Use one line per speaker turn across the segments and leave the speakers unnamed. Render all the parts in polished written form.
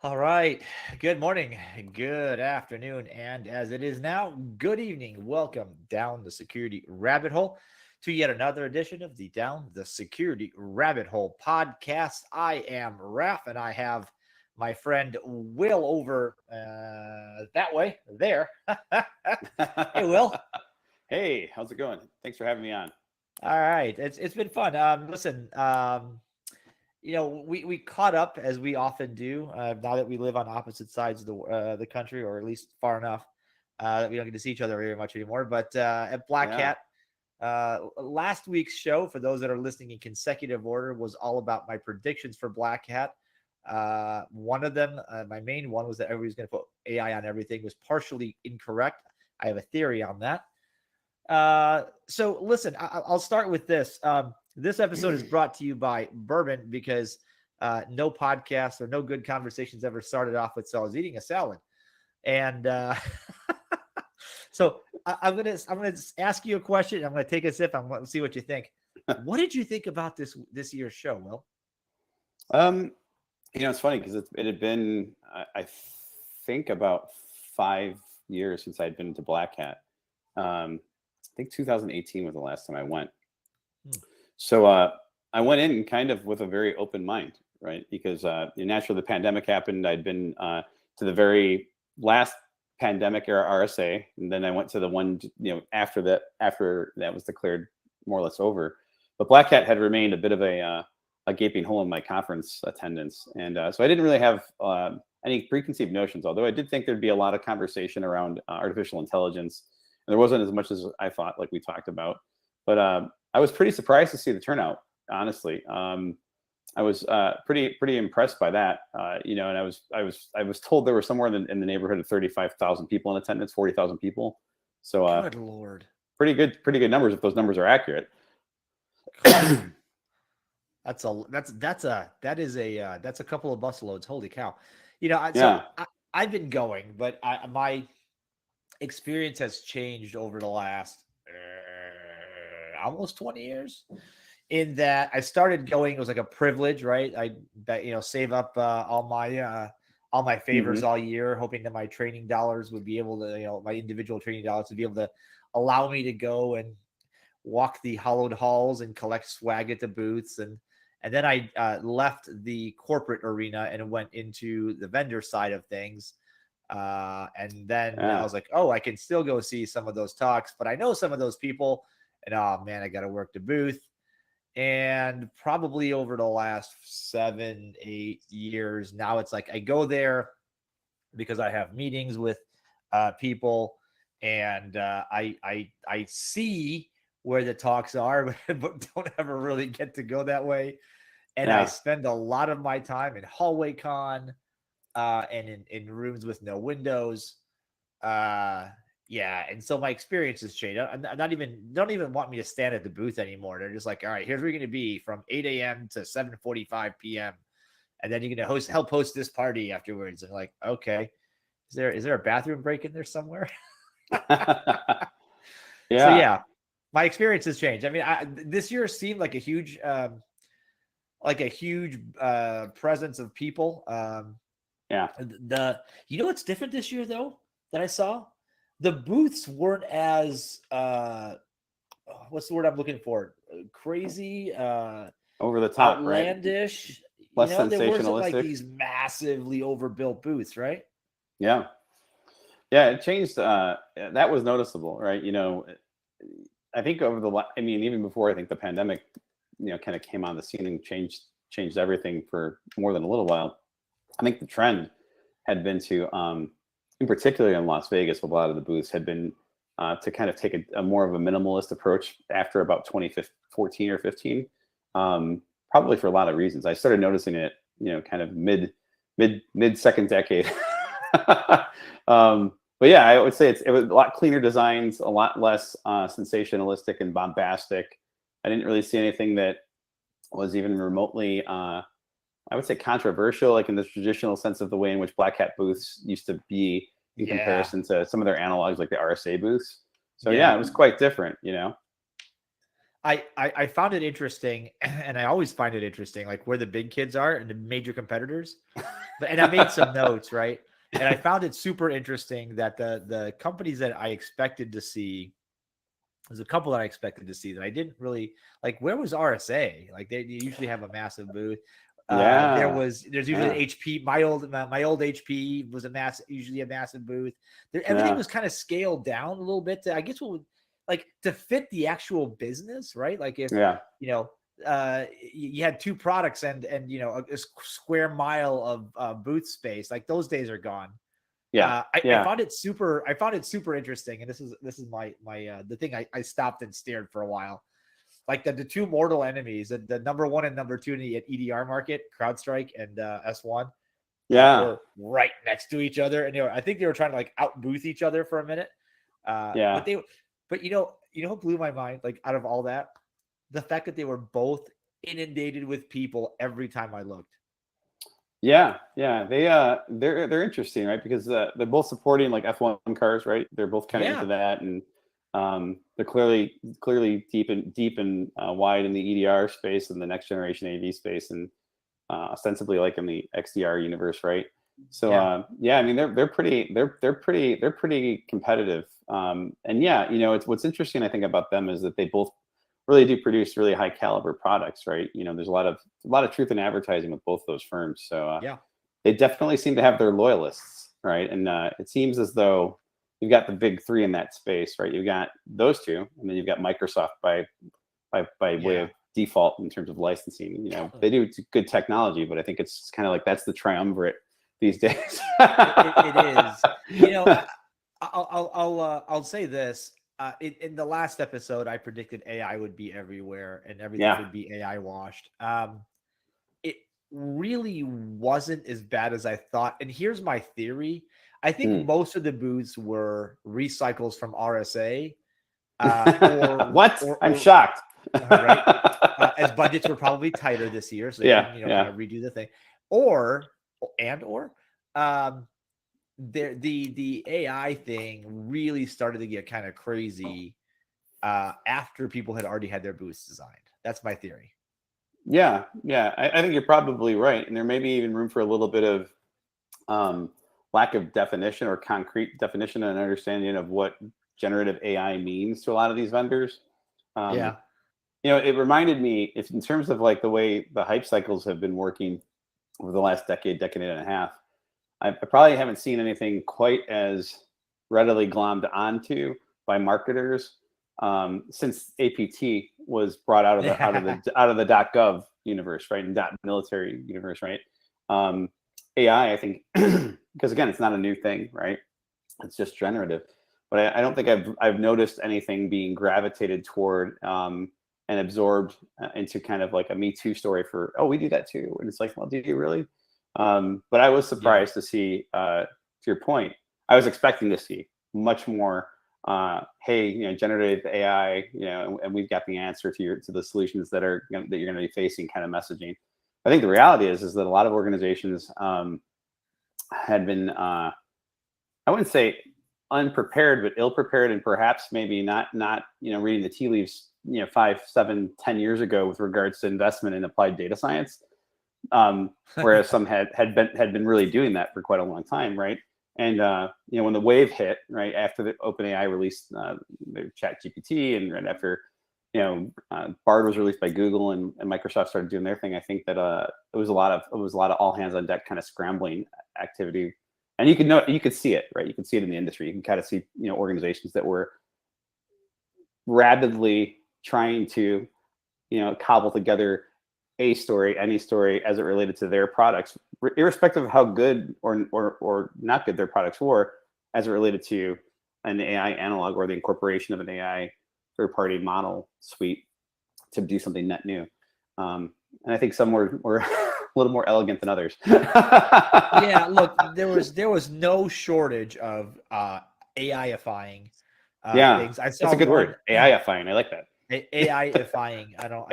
All right. Good morning, good afternoon, and as it is now, good evening. Welcome down the security rabbit hole to yet another edition of the Down the Security Rabbit Hole podcast. I am Raf, and I have my friend Will over that way there. Hey, Will.
Hey, how's it going? Thanks for having me on.
All right. It's been fun. Listen. We caught up as we often do now that we live on opposite sides of the country, or at least far enough that we don't get to see each other very much anymore. But at Black
Yeah.
Hat, last week's show, for those that are listening in consecutive order, was all about my predictions for Black Hat. One of them, my main one, was that everybody's going to put AI on everything, was partially incorrect. I have a theory on that. So listen, I'll start with this. This episode is brought to you by bourbon because no podcast or no good conversations ever started off with, so I was eating a salad. And so I'm gonna ask you a question. I'm gonna take a sip. I'm gonna see what you think. What did you think about this year's show, Will?
Um, it's funny because it had been, I think, about 5 years since I'd been to Black Hat. I think 2018 was the last time I went.
Hmm.
So I went in kind of with a very open mind, right? Because naturally the pandemic happened. I'd been to the very last pandemic era RSA, and then I went to the one, after that was declared more or less over. But Black Hat had remained a bit of a gaping hole in my conference attendance, and so I didn't really have any preconceived notions. Although I did think there'd be a lot of conversation around artificial intelligence, and there wasn't as much as I thought, like we talked about. But I was pretty surprised to see the turnout. Honestly, I was pretty impressed by that. And I was told there were somewhere in the neighborhood of 35,000 people in attendance, 40,000 people. So
Good Lord,
pretty good numbers if those numbers are accurate.
that's a couple of bus loads. Holy cow!
Yeah.
I've been going, but my experience has changed over the last almost 20 years. In that I started going, it was like a privilege, right? Save up all my favors
Hmm.
all year, hoping that my training dollars would be able to, my individual training dollars would be able to allow me to go and walk the hollowed halls and collect swag at the booths. And then I left the corporate arena and went into the vendor side of things. And then I
Yeah.
was like, oh, I can still go see some of those talks, but I know some of those people, and oh man, I got to work the booth. And probably over the last 7, 8 years, now it's like I go there because I have meetings with people, and I see where the talks are, but don't ever really get to go that way. And I
Yeah.
spend a lot of my time in hallway con and in rooms with no windows. Uh, yeah, and so my experience has changed. I'm not even don't even want me to stand at the booth anymore. They're just like, all right, here's where you're going to be from 8 a.m. to 7:45 p.m. And then you're going to help host this party afterwards. And like, okay, is there a bathroom break in there somewhere? So
Yeah.
yeah, my experience has changed. I mean, this year seemed like a huge presence of people.
Yeah.
What's different this year though that I saw? The booths weren't as what's the word I'm looking for? Crazy,
Over the top, right?
outlandish.
Less
There wasn't like
sensationalistic.
these massively overbuilt booths, right?
Yeah. Yeah, it changed. That was noticeable, right? I think even before I think the pandemic, kind of came on the scene and changed everything for more than a little while. I think the trend had been to, in particular in Las Vegas, a lot of the booths had been to kind of take a more of a minimalist approach after about 2014 or 15. Probably for a lot of reasons. I started noticing it, kind of mid second decade. But yeah, I would say it was a lot cleaner designs, a lot less sensationalistic and bombastic. I didn't really see anything that was even remotely, I would say, controversial, like in the traditional sense of the way in which Black Hat booths used to be in
Yeah,
comparison to some of their analogs, like the RSA booths. So yeah,
yeah.
it was quite different,
I found it interesting, and I always find it interesting, like where the big kids are and the major competitors. And I made some notes, right? And I found it super interesting that the companies that I expected to see, there's a couple that I expected to see that I didn't really like. Where was RSA? Like they usually have a massive booth. There's usually an HP. My old HP was usually a massive booth. Everything was kind of scaled down a little bit to, I guess, what would like to fit the actual business, right? Like if you know, you had two products and you know a square mile of booth space, like those days are gone. I found it super interesting, and this is my the thing I stopped and stared for a while. Like the two mortal enemies, the number one and number two in the EDR market, CrowdStrike and S1, were right next to each other, and I think they were trying to like out booth each other for a minute. But you know what blew my mind? Like out of all that, the fact that they were both inundated with people every time I looked.
They're interesting, right? Because they're both supporting like F1 cars, right? They're both kind of into that, and they're clearly deep and wide in the EDR space and the next generation AV space, and ostensibly like in the XDR universe, right? So I mean they're pretty competitive, and it's what's interesting I think about them is that they both really do produce really high caliber products, right? There's a lot of truth in advertising with both those firms, so they definitely seem to have their loyalists, right? And it seems as though you've got the big three in that space, right? You've got those two, and then you've got Microsoft by way of default in terms of licensing. They do good technology, but I think it's kind of like that's the triumvirate these days.
it is. I'll say this. In the last episode, I predicted AI would be everywhere and everything would be AI washed. It really wasn't as bad as I thought. And here's my theory. I think most of the booths were recycles from RSA.
I'm shocked.
Right? As budgets were probably tighter this year, so they can, kind of redo the thing. Or the AI thing really started to get kind of crazy after people had already had their booths designed. That's my theory.
I think you're probably right, and there may be even room for a little bit of lack of definition or concrete definition and understanding of what generative AI means to a lot of these vendors. It reminded me, if in terms of like the way the hype cycles have been working over the last decade and a half, I probably haven't seen anything quite as readily glommed onto by marketers since APT was brought out of the .gov universe, right, and .military universe, right? AI, I think, because again, it's not a new thing, right? It's just generative, but I don't think I've noticed anything being gravitated toward and absorbed into kind of like a Me Too story for, we do that too, and it's like, well, do you really? But I was surprised to see, to your point, I was expecting to see much more, generative AI, and we've got the answer to the solutions that you're going to be facing kind of messaging. I think the reality is that a lot of organizations had been, I wouldn't say unprepared, but ill-prepared, and perhaps maybe not reading the tea leaves, 5, 7, 10 years ago with regards to investment in applied data science. Whereas some had been really doing that for quite a long time, right? And when the wave hit, right after the OpenAI released their ChatGPT, and right after Bard was released by Google and Microsoft started doing their thing, I think that it was a lot of all hands on deck kind of scrambling activity, and you could see it, right? You can see it in the industry. You can kind of see organizations that were rapidly trying to cobble together any story as it related to their products, irrespective of how good or not good their products were, as it related to an AI analog or the incorporation of an AI third-party model suite to do something net new. And I think some were a little more elegant than others.
Look, there was no shortage of AI-ifying things. I saw
that's a good word, AI-ifying. I like that.
AI-ifying. I don't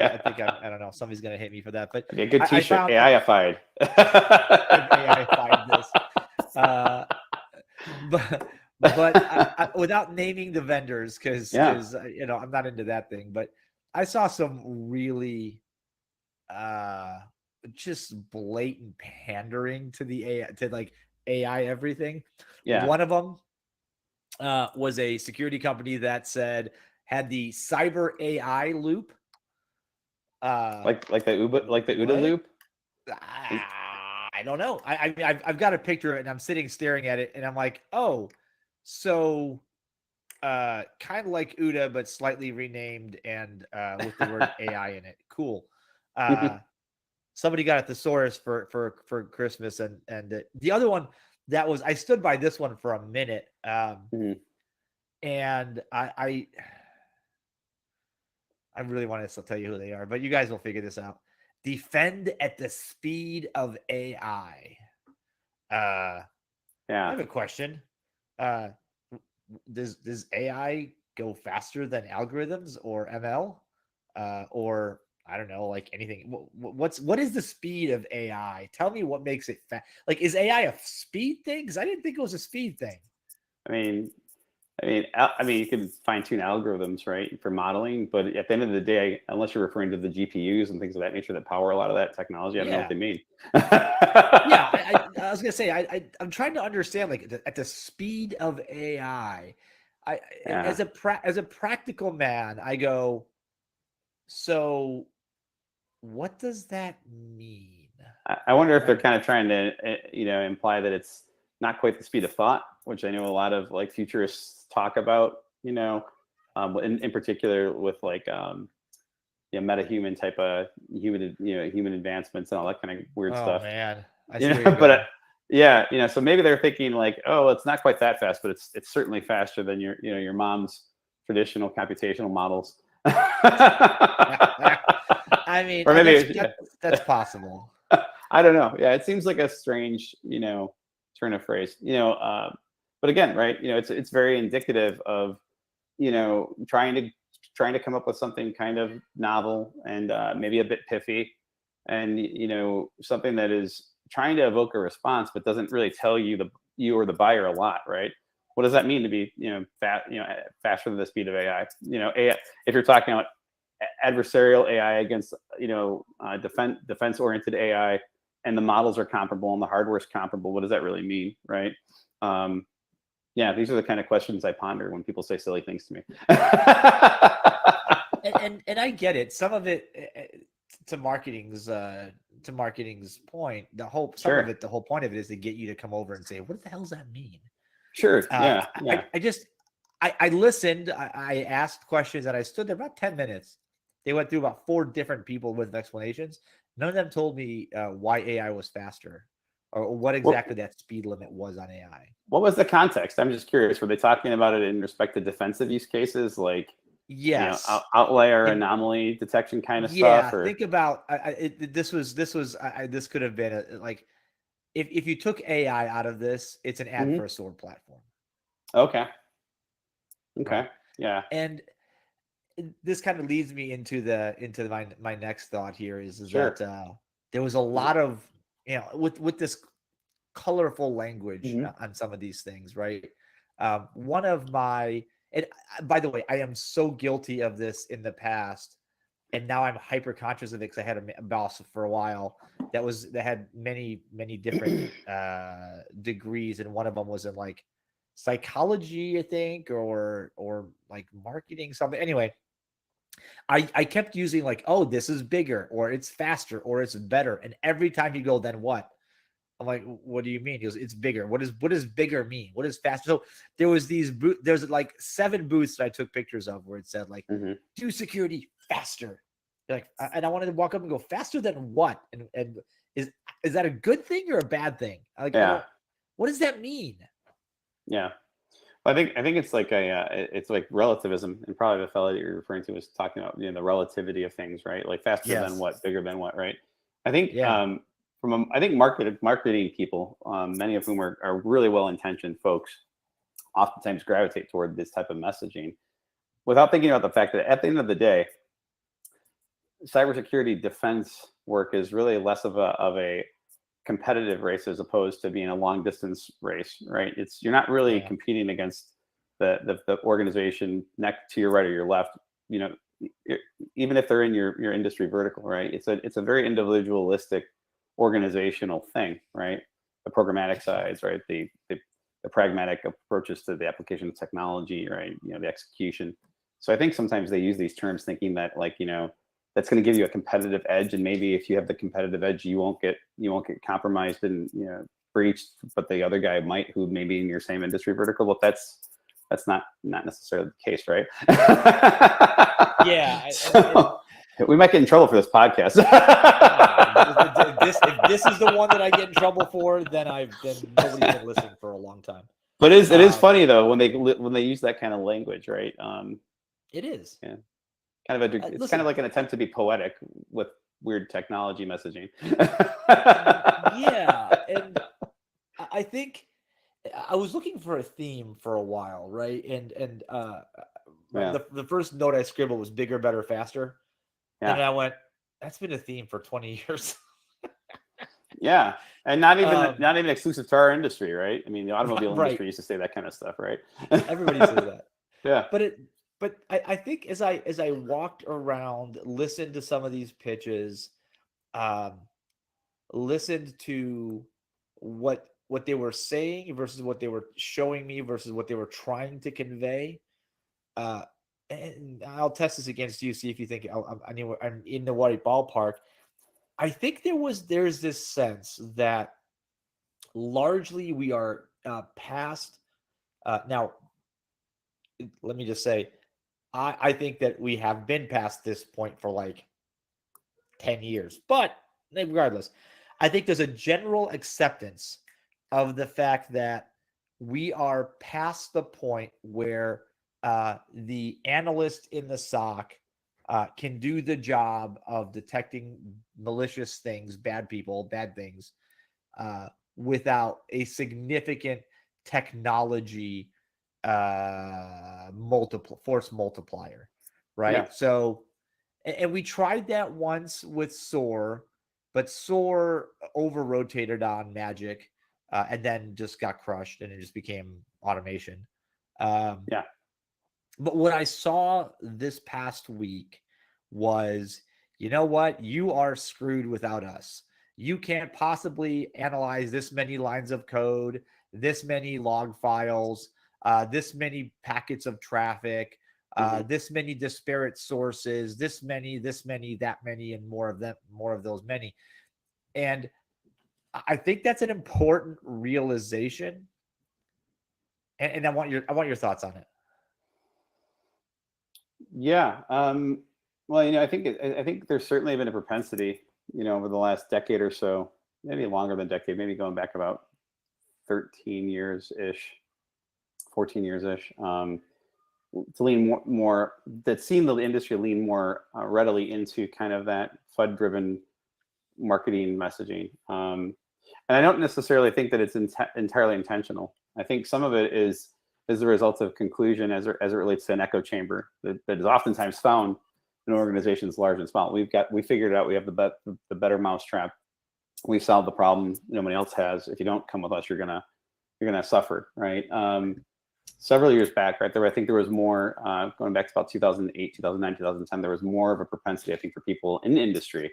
know. Somebody's gonna hit me for that, but
a good T-shirt. AI-ified.
AI-ified this. But without naming the vendors, because I'm not into that thing. But I saw some really just blatant pandering to the AI, to like AI everything.
Yeah.
One of them was a security company that said had the cyber AI loop.
Like the OODA
What?
loop.
I don't know. I've got a picture of it and I'm sitting staring at it and I'm like, oh, so kind of like OODA but slightly renamed and with the word AI in it. Cool. Somebody got a thesaurus for Christmas, and the other one that was, I stood by this one for a minute,
Mhm.
and I really want to still tell you who they are, but you guys will figure this out. Defend at the speed of AI. I
Yeah.
have a question. Uh, does AI go faster than algorithms or ML, or I don't know, like anything? What is the speed of AI? Tell me what makes it fast. Like, is AI a speed thing? Because I didn't think it was a speed thing.
I mean, you can fine tune algorithms, right, for modeling, but at the end of the day, unless you're referring to the GPUs and things of that nature that power a lot of that technology, I don't know what
Yeah,
they mean.
yeah. I was gonna say I'm trying to understand like at the speed of AI. I
Yeah.
as a practical man, I go. So, what does that mean?
I wonder if they're
Like,
kind of trying to, imply that it's not quite the speed of thought, which I know a lot of like futurists talk about, in particular with like, meta-human type of human advancements and all that kind of weird
oh
stuff.
man, I see where you're
But
going.
yeah, so maybe they're thinking like, oh, it's not quite that fast, but it's certainly faster than your mom's traditional computational models.
I mean,
Or maybe
that's possible.
I don't know. Yeah, it seems like a strange, turn of phrase. But again, right? It's very indicative of trying to come up with something kind of novel and maybe a bit pithy, and something that is trying to evoke a response, but doesn't really tell you or the buyer a lot, right? What does that mean to be faster than the speed of AI? AI, if you're talking about adversarial AI against defense oriented AI, and the models are comparable and the hardware is comparable, what does that really mean, right? Yeah, these are the kind of questions I ponder when people say silly things to me.
And I get it. Some of it to marketing's point,
Sure.
the whole point of it is to get you to come over and say, what the hell does that mean?
Sure. Yeah. Yeah.
I just I listened. I asked questions and I stood there about 10 minutes. They went through about 4 different people with explanations. None of them told me why AI was faster or what
What
exactly that speed limit was on AI.
What was the context? I'm just curious. Were they talking about it in respect to defensive use cases, like
Yes.
outlier
And
anomaly detection kind of
yeah,
stuff, or
think about this could have been like if you took AI out of this, it's an ad
Mhm.
for a sword platform,
Okay.
right?
Okay. Yeah.
And this kind of leads me into my next thought here is that
Sure.
there was a
Is it?
lot of with this colorful language
Mhm.
on some of these things, right? One of my and by the way, I am so guilty of this in the past, and now I'm hyper conscious of it because I had a boss for a while that had many different degrees, and one of them was in like psychology, I think, or like marketing something. Anyway, I kept using like, oh, this is bigger, or it's faster, or it's better, and every time you go, then what? I'm like, what do you mean? He goes, it's bigger. What does bigger mean? What is faster? So there was there's like 7 booths that I took pictures of where it said like,
Mhm.
do security faster. Like, and I wanted to walk up and go, faster than what? And is that a good thing or a bad thing? Like, I
Yeah.
don't. What does that mean?
Yeah. I think it's like it's like relativism, and probably the fellow that you're referring to was talking about the relativity of things, right? Like faster than
Yes.
what, bigger than what, right? I think
Yeah.
I think marketing people, many of whom are really well intentioned folks, oftentimes gravitate toward this type of messaging without thinking about the fact that at the end of the day, cybersecurity defense work is really less of a competitive race as opposed to being a long distance race, right? You're not really
Yeah.
competing against the organization next to your right or your left, you know, even if they're in your industry vertical, right? It's a very individualistic organizational thing, right? The programmatic sides, right? The pragmatic approaches to the application of technology, right? The execution. So I think sometimes they use these terms thinking that, like, that's going to give you a competitive edge, and maybe if you have the competitive edge, you won't get compromised and breached, but the other guy might, who may be in your same industry vertical. But that's not necessarily the case, right?
Yeah.
So, we might get in trouble for this podcast.
If this is the one that I get in trouble for, then nobody's been listening for a long time.
But it is funny though when they use that kind of language, right?
It is.
Yeah. It's kind of like an attempt to be poetic with weird technology messaging.
Yeah, and I think I was looking for a theme for a while, right? And the first note I scribbled was bigger, better, faster. Yeah. And I went, that's been a theme for 20 years.
Yeah. And not even exclusive to our industry, right? I mean, the automobile industry used to say that kind of stuff, right?
Everybody said that.
Yeah.
But I think as I walked around, listened to some of these pitches, listened to what they were saying versus what they were showing me versus what they were trying to convey, and I'll test this against you, see if you think I'm in the right ballpark. I think there's this sense that largely we are past. Now, let me just say, I think that we have been past this point for like 10 years. But regardless, I think there's a general acceptance of the fact that we are past the point where the analyst in the SOC can do the job of detecting malicious things, bad people, bad things, without a significant technology force multiplier, right? Yeah. So, and we tried that once with SOAR, but SOAR over-rotated on magic, and then just got crushed, and it just became automation.
Yeah.
But what I saw this past week was, you know what? You are screwed without us. You can't possibly analyze this many lines of code, this many log files, this many packets of traffic, this many disparate sources, this many, that many, and more of those many. And I think that's an important realization. And I want your thoughts on it.
Yeah. Well, I think there's certainly been a propensity, over the last decade or so, maybe longer than a decade, maybe going back about 13 years-ish, 14 years-ish, to lean more that seen the industry lean more readily into kind of that FUD-driven marketing messaging. And I don't necessarily think that it's entirely intentional. I think some of it is the result of conclusion as it relates to an echo chamber that is oftentimes found in organizations large and small. We figured out we have the better mousetrap. We've solved the problem nobody else has. If you don't come with us, you're gonna suffer, right? Several years back, right, I think there was more, going back to about 2008, 2009, 2010, there was more of a propensity, I think, for people in the industry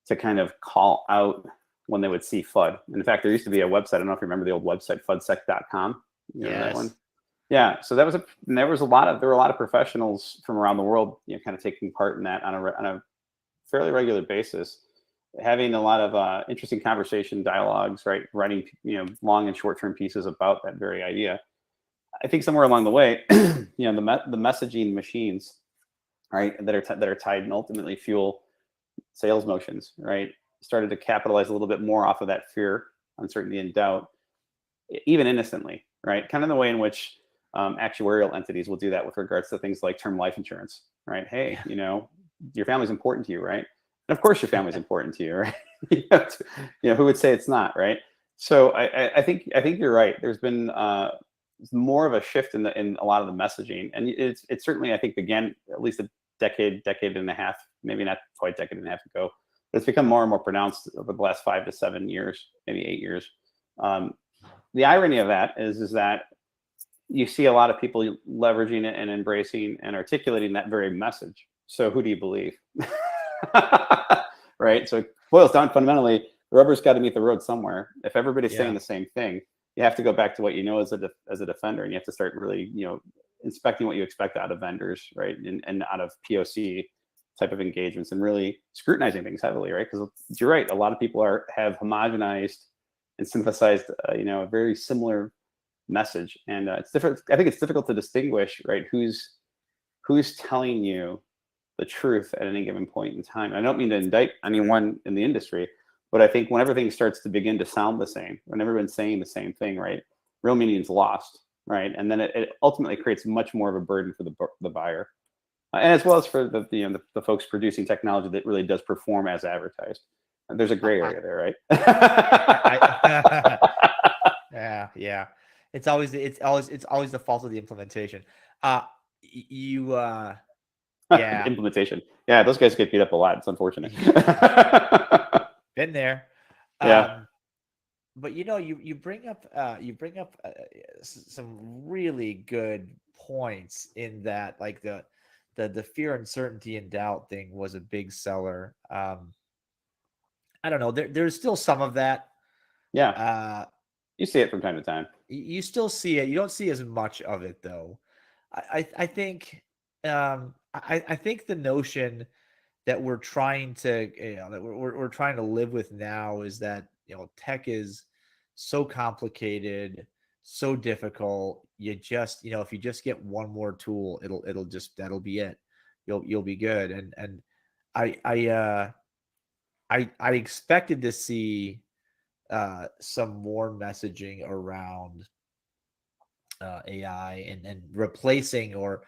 to kind of call out when they would see FUD. And in fact, there used to be a website, I don't know if you remember the old website, fudsec.com. You know that one? Yeah, so there were a lot of professionals from around the world, kind of taking part in that on a fairly regular basis, having a lot of interesting conversation dialogues, right? Writing, long and short-term pieces about that very idea. I think somewhere along the way, the messaging machines, right, that are tied and ultimately fuel sales motions, right, started to capitalize a little bit more off of that fear, uncertainty, and doubt, even innocently, right? Kind of the way in which actuarial entities will do that with regards to things like term life insurance, right? Hey, your family's important to you, right? And of course your family's important to you, right? Who would say it's not, right? So I think you're right. There's been more of a shift in a lot of the messaging, and it's certainly, I think, began at least a decade and a half, maybe not quite a decade and a half ago, but it's become more and more pronounced over the last 5 to 7 years, maybe 8 years. The irony of that is that you see a lot of people leveraging it and embracing and articulating that very message. So who do you believe? Right. So it boils down fundamentally, the rubber's got to meet the road somewhere. If everybody's saying the same thing, you have to go back to what you know as a defender, and you have to start really, inspecting what you expect out of vendors, right, and out of POC type of engagements, and really scrutinizing things heavily, right? Because you're right, a lot of people have homogenized and synthesized, a very similar message, and it's different. I think it's difficult to distinguish, right, who's telling you the truth at any given point in time. And I don't mean to indict anyone in the industry, but I think when everything starts to begin to sound the same, when everyone's saying the same thing, right, real meaning is lost, right? And then it ultimately creates much more of a burden for the buyer, and as well as for the folks producing technology that really does perform as advertised. And there's a gray area there, right?
Yeah. It's always the fault of the implementation. Yeah.
Implementation. Yeah, those guys get beat up a lot. It's unfortunate.
Been there.
Yeah.
But you bring up some really good points in that, like the fear, uncertainty, and doubt thing was a big seller. I don't know. There's still some of that.
Yeah. You see it from time to time.
You still see it. You don't see as much of it though. I think I think the notion that we're trying to that we're trying to live with now is that tech is so complicated, so difficult. You just if you just get one more tool, that'll be it. You'll be good. And I expected to see some more messaging around AI and replacing, or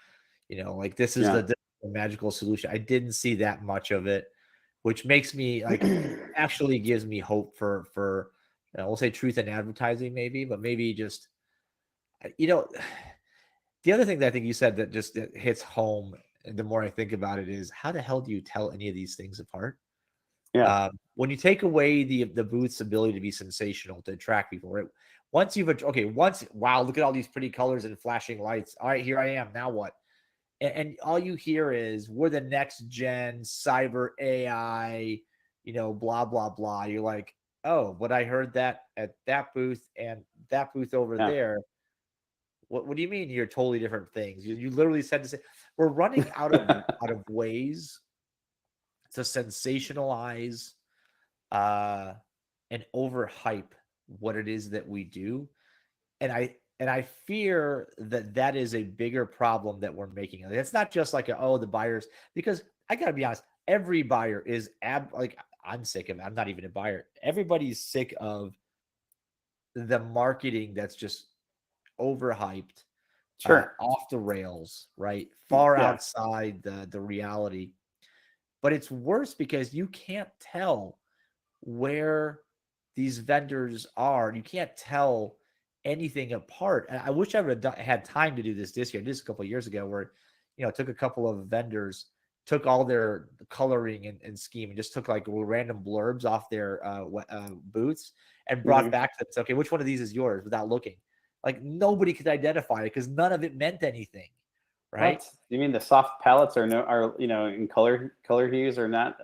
like this is the magical solution. I didn't see that much of it, which makes me actually gives me hope for we'll say truth in advertising, maybe, but maybe just the other thing that I think you said that hits home, and the more I think about it, is how the hell do you tell any of these things apart?
Yeah.
When you take away the booth's ability to be sensational, to attract people, right? Wow, look at all these pretty colors and flashing lights. All right, here I am. Now what? And all you hear is we're the next gen cyber AI, blah, blah, blah. You're like, oh, but I heard that at that booth and that booth over there. What do you mean you're totally different things? You literally said to say we're running out of ways to sensationalize and overhype what it is that we do. And I fear that is a bigger problem that we're making. It's not just like the buyers, because I gotta be honest, every buyer is I'm sick of it. I'm not even a buyer. Everybody's sick of the marketing that's just overhyped, off the rails, right? Far outside the reality. But it's worse because you can't tell where these vendors are. You can't tell anything apart. And I wish I would have had time to do this year. I did this a couple of years ago, where took a couple of vendors, took all their coloring and scheme, and just took like random blurbs off their booths and brought back to them. Okay, which one of these is yours? Without looking, like nobody could identify it because none of it meant anything. Right?
What? You mean the soft palettes are in color hues are not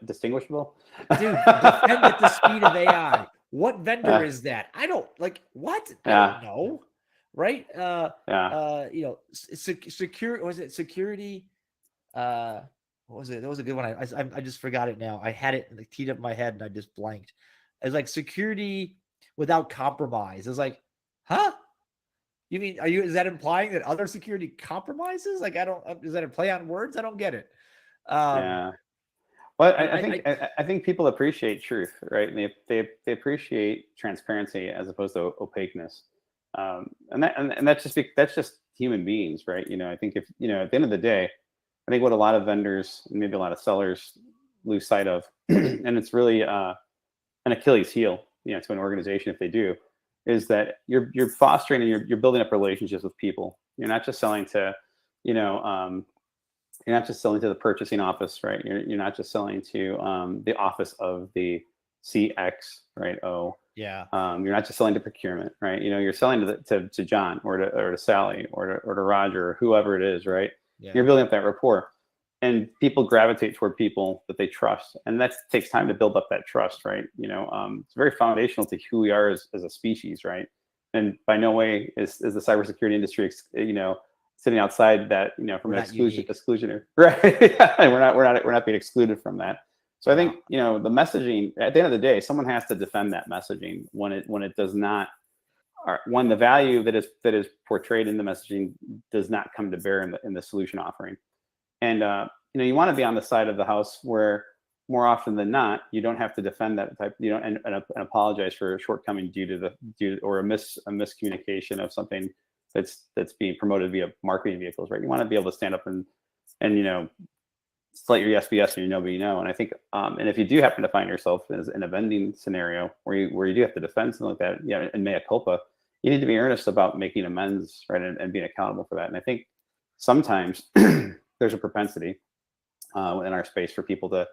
distinguishable?
Dude, defend at the speed of AI. What vendor is that? I don't what? I don't know. Right? Secure, was it security? What was it? That was a good one. I just forgot it now. I had it teed up in my head and I just blanked. It's like security without compromise. It's like, huh? You mean is that implying that other security compromises? Like, is that a play on words? I don't get it.
Well, I think people appreciate truth, right? And they appreciate transparency as opposed to opaqueness. And that's just human beings, right? I think if at the end of the day, I think what a lot of vendors and maybe a lot of sellers lose sight of, and it's really an Achilles heel, to an organization if they do, is that you're fostering and you're building up relationships with people. You're not just selling to, you're not just selling to the purchasing office, right? You're not just selling to the office of the CX, right? You're not just selling to procurement, right? You're selling to John or to Sally or to Roger or whoever it is, right? You're building up that rapport. and people gravitate toward people that they trust, and that takes time to build up that trust, right? It's very foundational to who we are as a species, right? And by no way is the cybersecurity industry, sitting outside that, from
We're
an
not unique.
exclusionary, right? we're not being excluded from that. So I
No.
think, the messaging, at the end of the day, someone has to defend that messaging when it does not, or when the value that is portrayed in the messaging does not come to bear in the solution offering. And you want to be on the side of the house where, more often than not, you don't have to defend that type, and apologize for a shortcoming due or a miscommunication of something that's being promoted via marketing vehicles, right? You want to be able to stand up and slate your yes be yes and your no be no. And I think, and if you do happen to find yourself as in a vending scenario where you do have to defend something like that, and mea culpa, you need to be earnest about making amends, right, and being accountable for that. And I think sometimes there's a propensity in our space for people to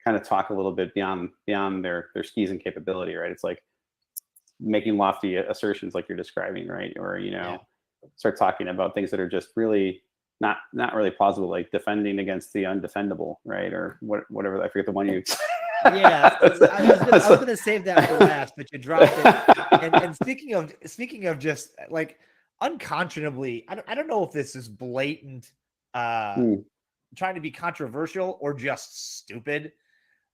kind of talk a little bit beyond their skis and capability, right? It's like making lofty assertions like you're describing, right? Or start talking about things that are just really not really plausible, like defending against the undefendable, right? Or whatever. I forget the one you.
Yeah, I was gonna save that for last, but you dropped it. And speaking of just like unconscionably, I don't know if this is blatant trying to be controversial or just stupid.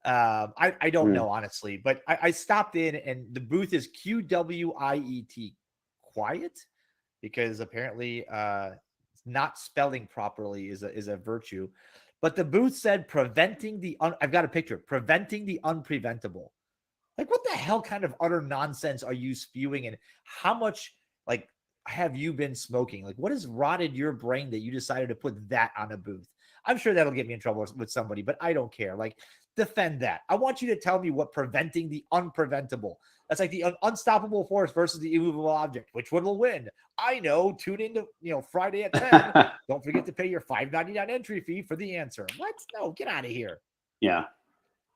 I don't know, honestly, but I stopped in and the booth is QWIET, quiet, because apparently not spelling properly is a virtue. But the booth said preventing the I've got a picture, preventing the unpreventable. Like, what the hell kind of utter nonsense are you spewing, and how much like have you been smoking? Like, what has rotted your brain that you decided to put that on a booth? I'm sure that'll get me in trouble with somebody, but I don't care. Like, defend that. I want you to tell me what preventing the unpreventable. That's like the unstoppable force versus the immovable object. Which one will win? I know. Tune in to Friday at 10. Don't forget to pay your $5.99 entry fee for the answer. What? No, get out of here.
Yeah.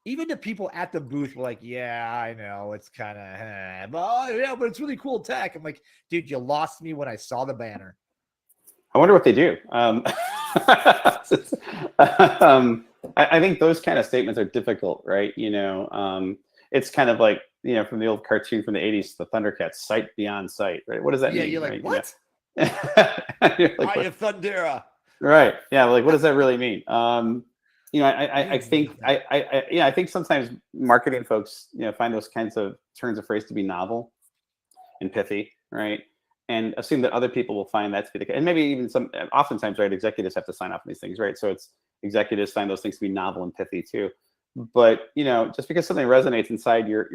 Even the people at the booth were like, yeah, I know. It's kind of, but it's really cool tech. I'm like, dude, you lost me when I saw the banner.
I wonder what they do. I think those kind of statements are difficult, right? It's kind of like, from the old cartoon from the 80s, the Thundercats, sight beyond sight, right? What does that mean?
Yeah, you're like,
right?
what?
Like,
I am Thundera.
Right. Yeah. Like, what does that really mean? I think sometimes marketing folks, find those kinds of turns of phrase to be novel and pithy, right? And assume that other people will find that to be the case. And maybe even oftentimes, right, executives have to sign off on these things, right? So it's executives find those things to be novel and pithy too. But just because something resonates inside your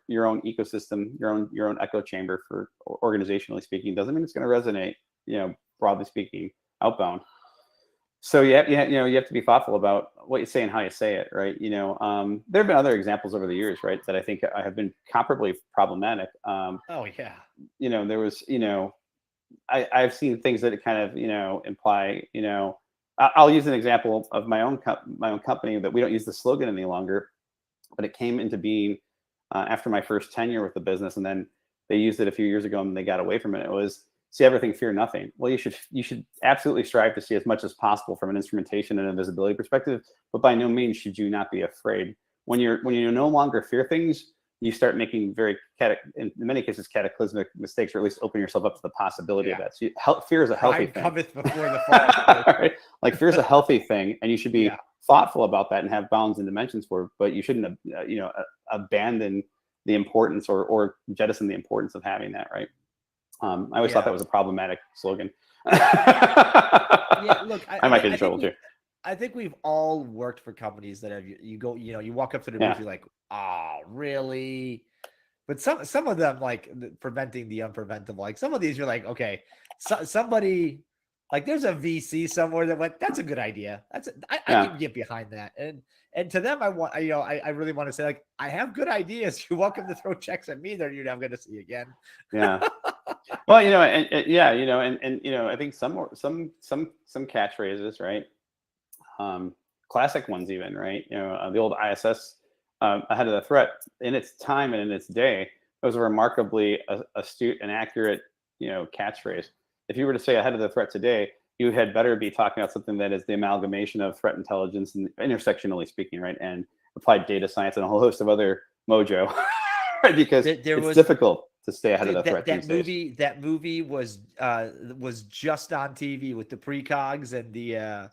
own ecosystem, your own echo chamber, for organizationally speaking, doesn't mean it's going to resonate, broadly speaking, outbound. So you have to be thoughtful about what you say and how you say it, right? There have been other examples over the years, right, that I think have been comparably problematic.
Oh yeah.
There was, I've seen things that kind of, imply, I'll use an example of my own company, that we don't use the slogan any longer, but it came into being after my first tenure with the business, and then they used it a few years ago and they got away from it. It was, see everything, fear nothing. Well, you should absolutely strive to see as much as possible from an instrumentation and a visibility perspective, but by no means should you not be afraid. When you no longer fear things, you start making in many cases cataclysmic mistakes, or at least open yourself up to the possibility of that. So fear is a healthy thing.
Cometh before the fall.
Right? Like, fear is a healthy thing, and you should be thoughtful about that and have bounds and dimensions for it. But you shouldn't, abandon the importance or jettison the importance of having that, right? I always thought that was a problematic slogan.
Look,
I might get in trouble too.
I think we've all worked for companies that have you walk up to the booth, you're like, oh, really? But some of them, like preventing the unpreventable, like some of these, you're like, okay, somebody, like there's a VC somewhere that went, that's a good idea. I can get behind that. And to them, I really want to say, like, I have good ideas. You're welcome to throw checks at me that you're never going to see again.
Yeah. Well, I think some catchphrases, right? Classic ones even, right? The old ISS, ahead of the threat, in its time and in its day, it was a remarkably astute and accurate, catchphrase. If you were to say ahead of the threat today, you had better be talking about something that is the amalgamation of threat intelligence and intersectionally speaking, right? And applied data science and a whole host of other mojo, right? Because it's difficult to stay ahead of the threat these days.
That movie was just on TV with the precogs and the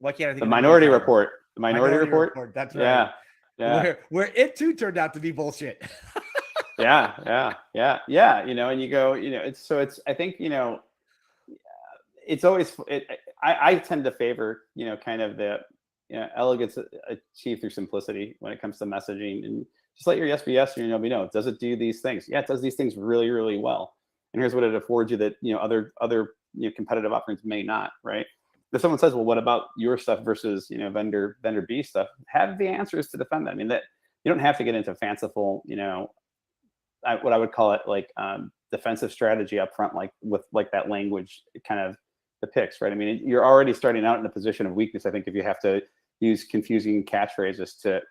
what can't I think
the
of
Minority Report. The Minority Report.
That's right.
Yeah.
Where it too turned out to be bullshit.
yeah. You know, and you go, you know, I think, you know, it's always, I tend to favor, you know, kind of the, you know, elegance achieved through simplicity when it comes to messaging, and just let your yes be yes, and your no be no. Does it do these things? Yeah, it does these things really, really well. And here's what it affords you that, you know, other you know, competitive offerings may not, right? If someone says, well, what about your stuff versus, you know, vendor B stuff? Have the answers to defend that. I mean, that you don't have to get into fanciful, you know, what I would call it, like defensive strategy up front, like with like that language kind of depicts, right? I mean, you're already starting out in a position of weakness, I think, if you have to use confusing catchphrases to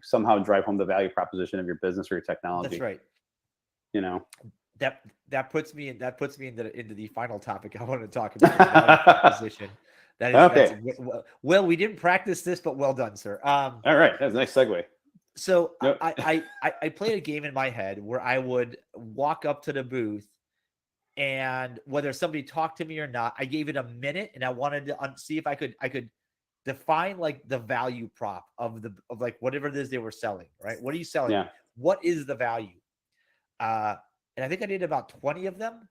somehow drive home the value proposition of your business or your technology.
That's right.
You know,
that puts me into the final topic I want to talk about, the value proposition. That is
okay.
Well, we didn't practice this, but well done, sir.
All right, that's a nice segue.
So nope. I played a game in my head where I would walk up to the booth, and whether somebody talked to me or not, I gave it a minute, and I wanted to see if I could define like the value prop of like whatever it is they were selling. Right? What are you selling?
Yeah.
What is the value? And I think I did about 20 of them,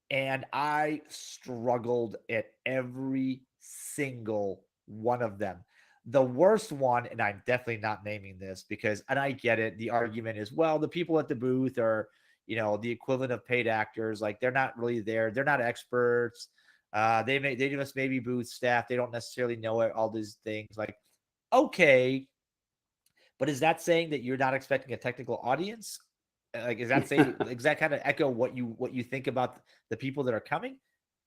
and I struggled at every single one of them. The worst one, and I'm definitely not naming this and I get it. The argument is, well, the people at the booth are, you know, the equivalent of paid actors. Like they're not really there. They're not experts. They just maybe booth staff. They don't necessarily know all these things. Like, okay, but is that saying that you're not expecting a technical audience? Like, is that saying, does that kind of echo what you think about the people that are coming?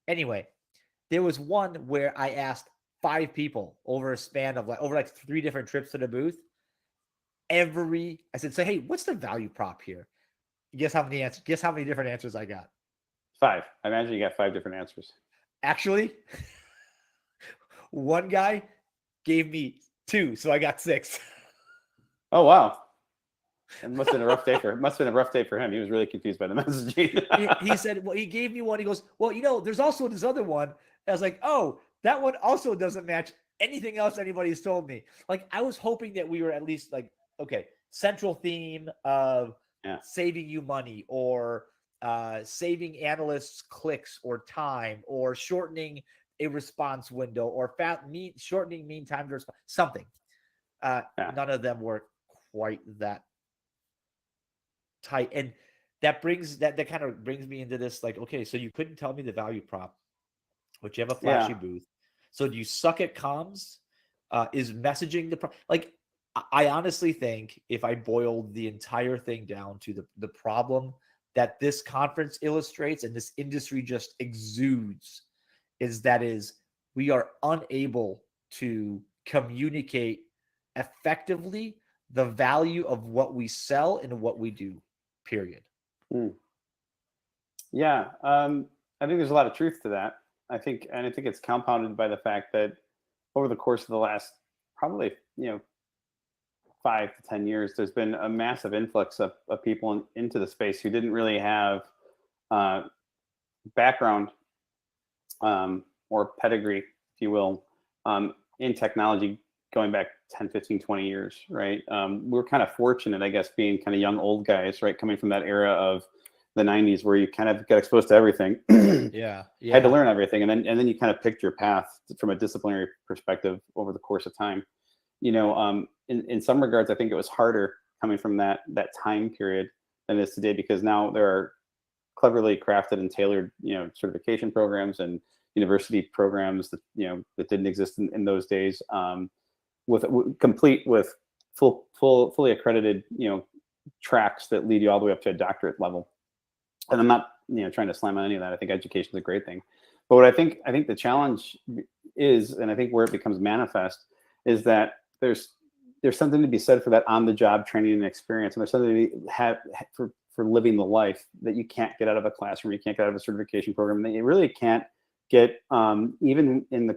Anyway, there was one where I asked 5 people over a span of over 3 different trips to the booth. I said, so hey, what's the value prop here? Guess how many different answers I got?
5. I imagine you got 5 different answers.
Actually, one guy gave me 2, so I got 6.
Oh wow. It must have been a rough day for him. He was really confused by the messaging.
he said, well, he gave me one. He goes, well, you know, there's also this other one. I was like, oh, that one also doesn't match anything else anybody's told me. Like, I was hoping that we were at least like, okay, central theme of saving you money, or saving analysts clicks or time, or shortening a response window, or shortening mean time to respond, something. None of them were quite that tight. And that kind of brings me into this, like, okay, so you couldn't tell me the value prop, but you have a flashy booth. So do you suck at comms? Is messaging like, I honestly think if I boiled the entire thing down to the problem that this conference illustrates and this industry just exudes, is we are unable to communicate effectively the value of what we sell and what we do, period.
Yeah. I think there's a lot of truth to that. I think it's compounded by the fact that over the course of the last probably, 5 to 10 years, there's been a massive influx of people into the space who didn't really have background or pedigree, if you will, in technology going back 10, 15, 20 years, right? We're kind of fortunate, I guess, being kind of young, old guys, right? Coming from that era of the 90s where you kind of got exposed to everything.
Yeah.
Had to learn everything. And then you kind of picked your path from a disciplinary perspective over the course of time. In some regards, I think it was harder coming from that time period than it is today, because now there are cleverly crafted and tailored, certification programs and university programs that, that didn't exist in those days, complete with fully accredited, tracks that lead you all the way up to a doctorate level. And I'm not, trying to slam on any of that. I think education is a great thing. But what I think the challenge is, and I think where it becomes manifest, is that there's something to be said for that on-the-job training and experience, and there's something to have for living the life that you can't get out of a classroom, you can't get out of a certification program, that you really can't get even in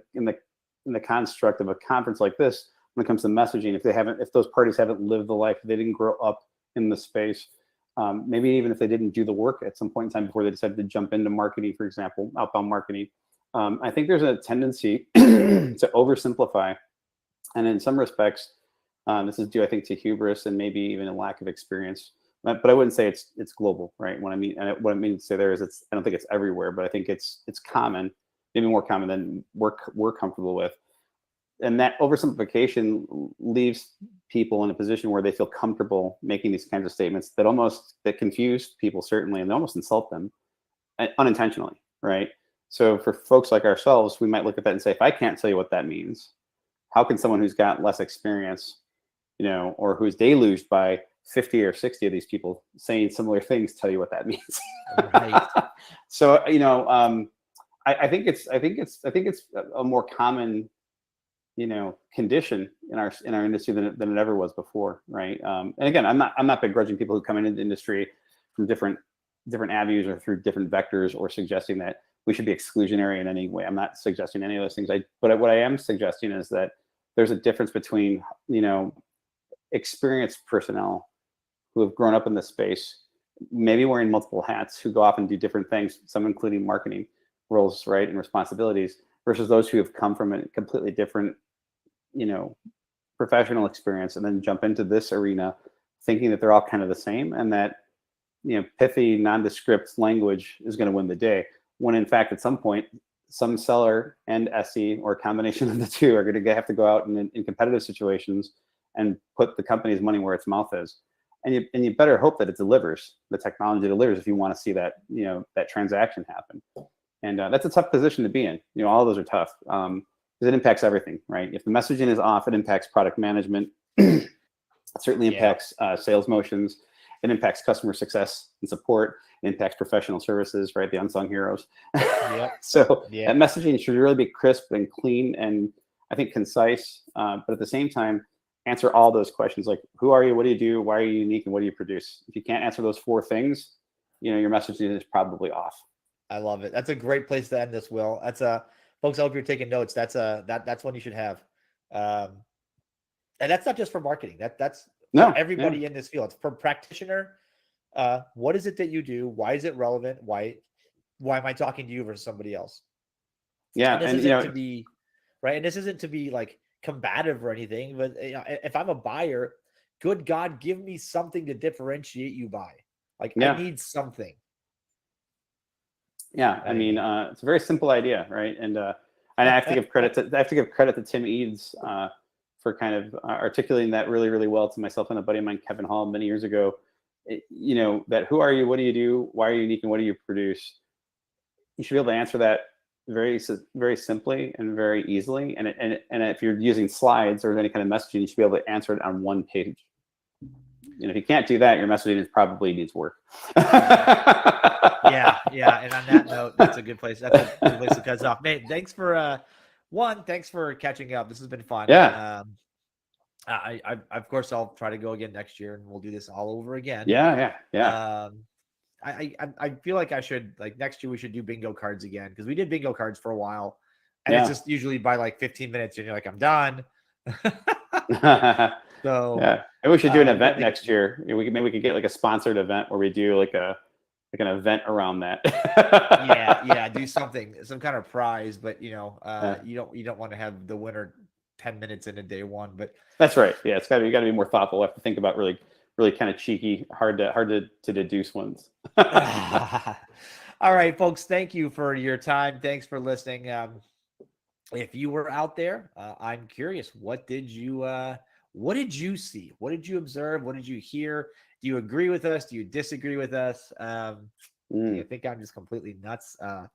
the construct of a conference like this, when it comes to messaging, if those parties haven't lived the life, if they didn't grow up in the space, maybe even if they didn't do the work at some point in time before they decided to jump into marketing, for example, outbound marketing, I think there's a tendency to oversimplify, and in some respects, this is due, I think, to hubris and maybe even a lack of experience. But I wouldn't say it's global, right? What I mean to say there is I don't think it's everywhere, but I think it's common, maybe more common than we're comfortable with. And that oversimplification leaves people in a position where they feel comfortable making these kinds of statements that confuse people, certainly, and they almost insult them unintentionally, right? So for folks like ourselves, we might look at that and say, if I can't tell you what that means, how can someone who's got less experience, or who's deluged by 50 or 60 of these people saying similar things tell you what that means?
Right.
So, I think it's a more common, condition in our industry than it ever was before, right? And again, I'm not begrudging people who come into the industry from different avenues or through different vectors, or suggesting that we should be exclusionary in any way. I'm not suggesting any of those things. But what I am suggesting is that there's a difference between, experienced personnel who have grown up in this space, maybe wearing multiple hats, who go off and do different things, some including marketing roles, right, and responsibilities, versus those who have come from a completely different, professional experience and then jump into this arena thinking that they're all kind of the same, and that, pithy, nondescript language is going to win the day, when in fact, at some point, some seller and SE, or a combination of the two, are going to have to go out in competitive situations and put the company's money where its mouth is. And you better hope that it delivers, the technology delivers, if you want to see that, that transaction happen. And that's a tough position to be in. All of those are tough, because it impacts everything, right? If the messaging is off, it impacts product management. It certainly impacts sales motions. It impacts customer success and support. It impacts professional services, right? The unsung heroes.
Yep.
So that messaging should really be crisp and clean, and I think concise, but at the same time, answer all those questions, like, who are you, what do you do, why are you unique, and what do you produce? If you can't answer those 4 things, your messaging is probably off.
I love it. That's a great place to end this, Will. That's folks, I hope you're taking notes. That's one you should have. And that's not just for marketing. That's for everybody in this field. It's for practitioner. What is it that you do? Why is it relevant? Why am I talking to you versus somebody else?
Yeah.
And this isn't to be right. And this isn't to be like combative or anything, but if I'm a buyer, good God, give me something to differentiate you by. Like, I need something.
Yeah, I mean, it's a very simple idea, right? And I have to give credit to Tim Eads for kind of articulating that really, really well to myself and a buddy of mine, Kevin Hall, many years ago. That who are you, what do you do, why are you unique, and what do you produce? You should be able to answer that very, very simply and very easily. And if you're using slides or any kind of messaging, you should be able to answer it on one page. If you can't do that, your messaging probably needs work.
Yeah. And on that note, that's a good place. That's a good place to cut us off. Mate, thanks for thanks for catching up. This has been fun.
Yeah.
I of course I'll try to go again next year, and we'll do this all over again.
Yeah.
I feel like I should, like, next year we should do bingo cards again, because we did bingo cards for a while, and it's just usually by like 15 minutes and you're like, I'm done. So
yeah, maybe we should do an event next year. Maybe we could get like a sponsored event where we do like an event around that.
Do something, some kind of prize, but you don't want to have the winner 10 minutes into day one. But
that's right. Yeah, you got to be more thoughtful. We have to think about really kind of cheeky, hard to deduce ones.
All right, folks, thank you for your time. Thanks for listening. If you were out there, I'm curious, what did you see? What did you observe? What did you hear? Do you agree with us? Do you disagree with us? Do you think I'm just completely nuts on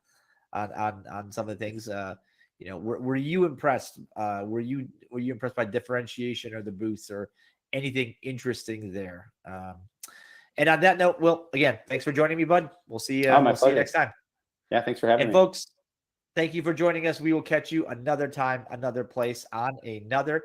some of the things? Were you impressed? Were you impressed by differentiation or the booths or anything interesting there? And on that note, Will, again, thanks for joining me, bud. We'll see you. We'll see you next time.
Yeah, thanks for having me.
And folks, thank you for joining us. We will catch you another time, another place, on another